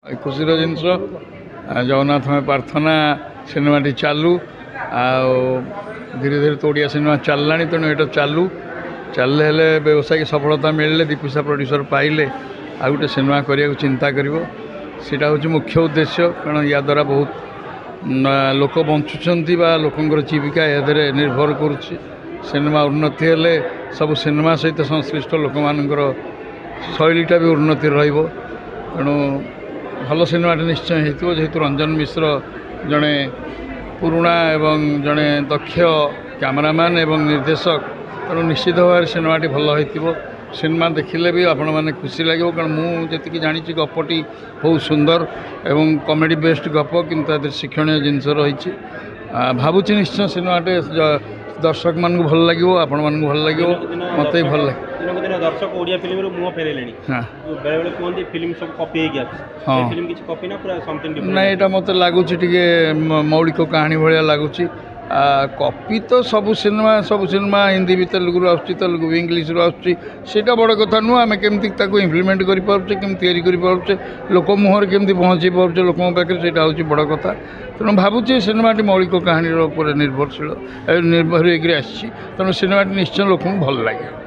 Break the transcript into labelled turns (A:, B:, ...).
A: खुशीर जिनस जगन्नाथ में प्रार्थना सिनेमाटी चालू धीरे धीरे तो ओडिया सिनेमा चलला तेणु ये चालू चलले हेले व्यवसायिक सफलता मिलले दीपिसा प्रोड्यूसर पाइले आ गोटे सिनेमा करने चिंता करा हूँ मुख्य उद्देश्य कारण या द्वारा बहुत लोक बंचुंट लोकंर जीविका या निर्भर करुच्ची सिनेमा उन्नति हेले सब सिनेमा सहित संश्लिष्ट लोक मानकर शैलीटा भी उन्नति तेणु भल सिनेमाटे निश्चय हो जेहेतु रंजन मिश्र जड़े पुराणा एवं जड़े दक्ष कैमरामैन एवं निर्देशक तेणु निश्चित भाव सिनेमाटी भल हो सिनेमा देखिले भी आपण मैंने खुशी लगे कारण मुझे जानी गपटी बहुत सुंदर एवं कॉमेडी बेस्ड गप कि शिक्षणीय जिनस रही भावुची निश्चय सिनेमाटे दर्शक मान भल लगे आपण मान भल लगे मत भी भल लगे
B: दर्शक ओडिया फिल्म मुह फेर बेले बेले कहते फिल्म सब कॉपी
A: हाँ
B: फिल्म किसी कॉपी ना पूरा समथिंग डिफरेंट
A: ना यहाँ मत लगुच मौलिक कहानी भाया लगुच कॉपी तो सब सिनेमा हिंदी भी तेलुगु आसुच्ची तेलुगु इंग्लीश आसटा बड़ कथा नुह आम केमती इम्प्लीमेंट करें लोक मुहर केमती पहुँचे पारे लोक पाखे से हूँ बड़ कथा तेणु भावुची सिनेमाटी मौलिक कहानी निर्भरशील निर्भर तेणु सिनेमाटी निश्चय लोक भल लगे।